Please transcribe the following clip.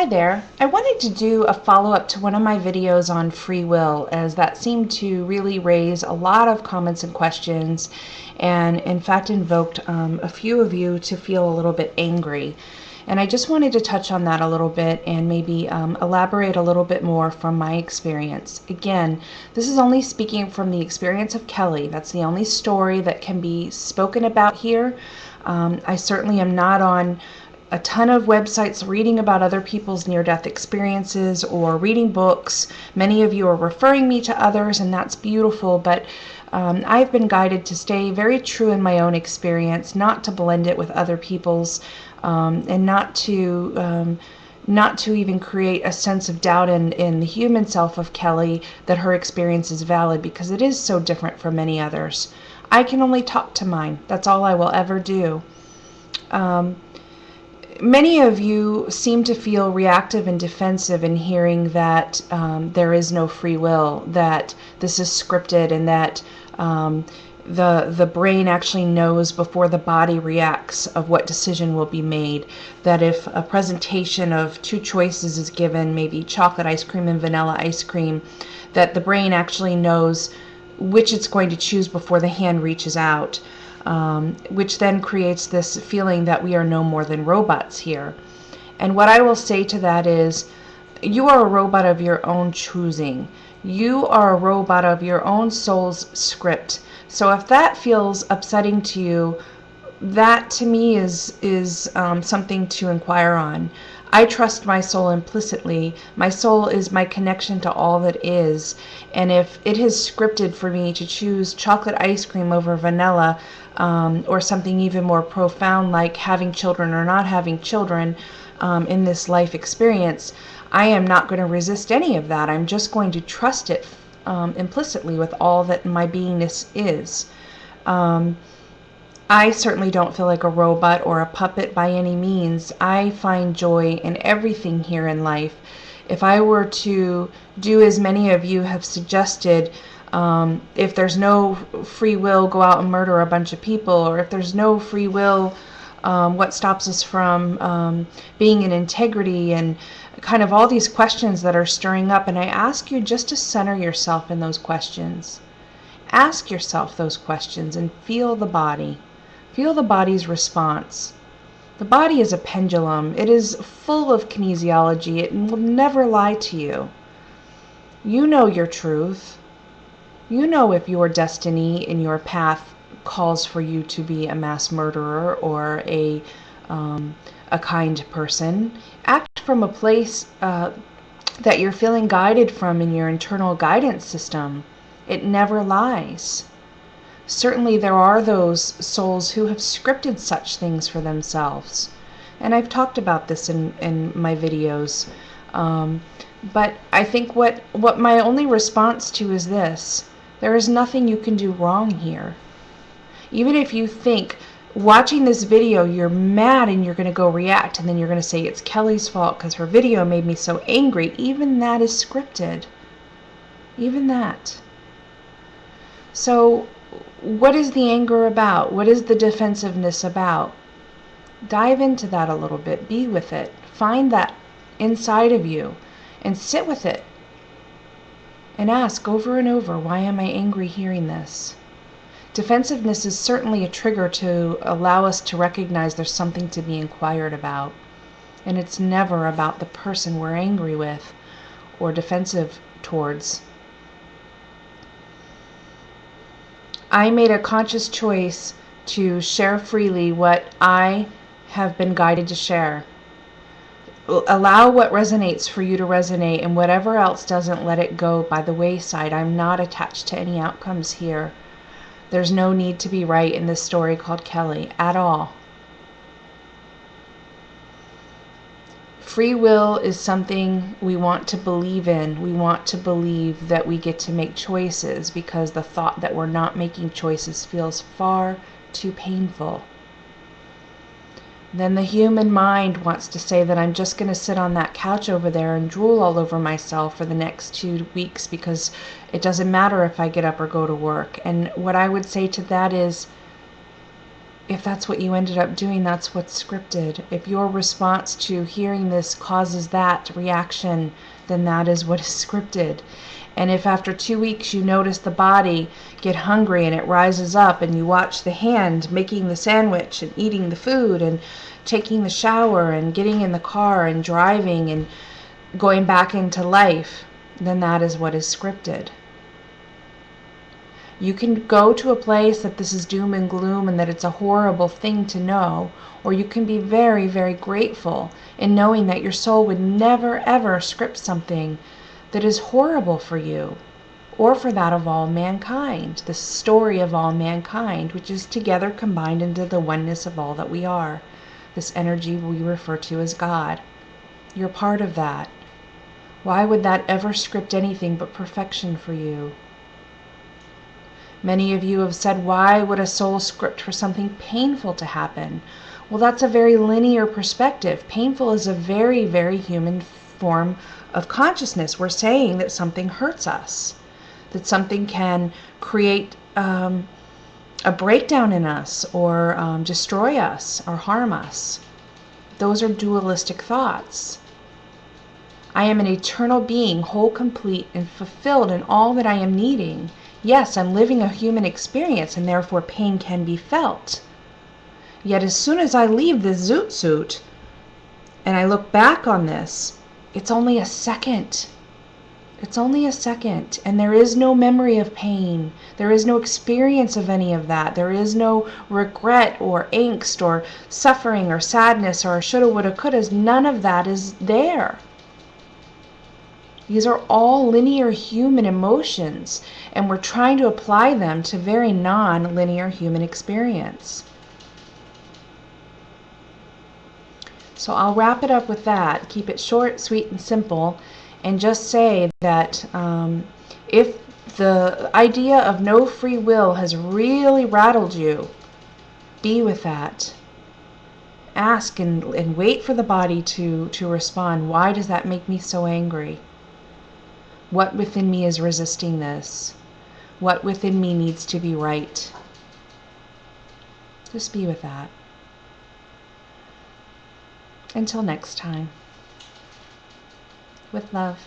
Hi there. I wanted to do a follow-up to one of my videos on free will, as that seemed to really raise a lot of comments and questions, and in fact invoked a few of you to feel a little bit angry. And I just wanted to touch on that a little bit and maybe elaborate a little bit more from my experience. Again, this is only speaking from the experience of Kelly. That's the only story that can be spoken about here. I certainly am not on a ton of websites reading about other people's near-death experiences or reading books. Many of you are referring me to others, and that's beautiful, but I've been guided to stay very true in my own experience, not to blend it with other people's, and not to even create a sense of doubt in the human self of Kelly that her experience is valid, because it is so different from many others. I can only talk to mine. That's all I will ever do. Many of you seem to feel reactive and defensive in hearing that there is no free will, that this is scripted, and that the brain actually knows before the body reacts of what decision will be made. That if a presentation of two choices is given, maybe chocolate ice cream and vanilla ice cream, that the brain actually knows which it's going to choose before the hand reaches out. Which then creates this feeling that we are no more than robots here. And what I will say to that is, you are a robot of your own choosing. You are a robot of your own soul's script. So if that feels upsetting to you, that to me is something to inquire on. I trust my soul implicitly. My soul is my connection to all that is. And if it has scripted for me to choose chocolate ice cream over vanilla, or something even more profound like having children or not having children in this life experience, I am not going to resist any of that. I'm just going to trust it implicitly with all that my beingness is. I certainly don't feel like a robot or a puppet by any means. I find joy in everything here in life. If I were to do as many of you have suggested, if there's no free will, go out and murder a bunch of people, or if there's no free will, what stops us from being in integrity, and kind of all these questions that are stirring up. And I ask you just to center yourself in those questions. Ask yourself those questions and feel the body. Feel the body's response. The body is a pendulum. It is full of kinesiology. It will never lie to you. You know your truth. You know if your destiny in your path calls for you to be a mass murderer or a kind person. Act from a place that you're feeling guided from in your internal guidance system. It never lies. Certainly there are those souls who have scripted such things for themselves. And I've talked about this in my videos. But I think what my only response to is this. There is nothing you can do wrong here. Even if you think, watching this video, you're mad and you're going to go react, and then you're going to say it's Kelly's fault because her video made me so angry, even that is scripted. Even that. So what is the anger about? What is the defensiveness about? Dive into that a little bit. Be with it. Find that inside of you and sit with it. And ask over and over, why am I angry hearing this? Defensiveness is certainly a trigger to allow us to recognize there's something to be inquired about. And it's never about the person we're angry with or defensive towards. I made a conscious choice to share freely what I have been guided to share. Allow what resonates for you to resonate, and whatever else doesn't, let it go by the wayside. I'm not attached to any outcomes here. There's no need to be right in this story called Kelly at all. Free will is something we want to believe in. We want to believe that we get to make choices, because the thought that we're not making choices feels far too painful. Then the human mind wants to say that I'm just going to sit on that couch over there and drool all over myself for the next 2 weeks because it doesn't matter if I get up or go to work. And what I would say to that is, if that's what you ended up doing, that's what's scripted. If your response to hearing this causes that reaction, then that is what is scripted. And if after 2 weeks you notice the body get hungry and it rises up, and you watch the hand making the sandwich and eating the food and taking the shower and getting in the car and driving and going back into life, then that is what is scripted. You can go to a place that this is doom and gloom and that it's a horrible thing to know, or you can be very, very grateful in knowing that your soul would never, ever script something that is horrible for you, or for that of all mankind, the story of all mankind, which is together combined into the oneness of all that we are, this energy we refer to as God. You're part of that. Why would that ever script anything but perfection for you? Many of you have said, why would a soul script for something painful to happen? Well, that's a very linear perspective. Painful is a very, very human form of consciousness. We're saying that something hurts us, that something can create a breakdown in us, or destroy us, or harm us. Those are dualistic thoughts. I am an eternal being, whole, complete, and fulfilled in all that I am needing. Yes, I'm living a human experience, and therefore pain can be felt. Yet as soon as I leave this zoot suit and I look back on this, it's only a second. It's only a second, and there is no memory of pain. There is no experience of any of that. There is no regret or angst or suffering or sadness or shoulda, woulda, couldas. None of that is there. These are all linear human emotions, and we're trying to apply them to very non-linear human experience. So I'll wrap it up with that, keep it short, sweet, and simple, and just say that if the idea of no free will has really rattled you, be with that. Ask and wait for the body to respond. Why does that make me so angry? What within me is resisting this? What within me needs to be right? Just be with that. Until next time. With love.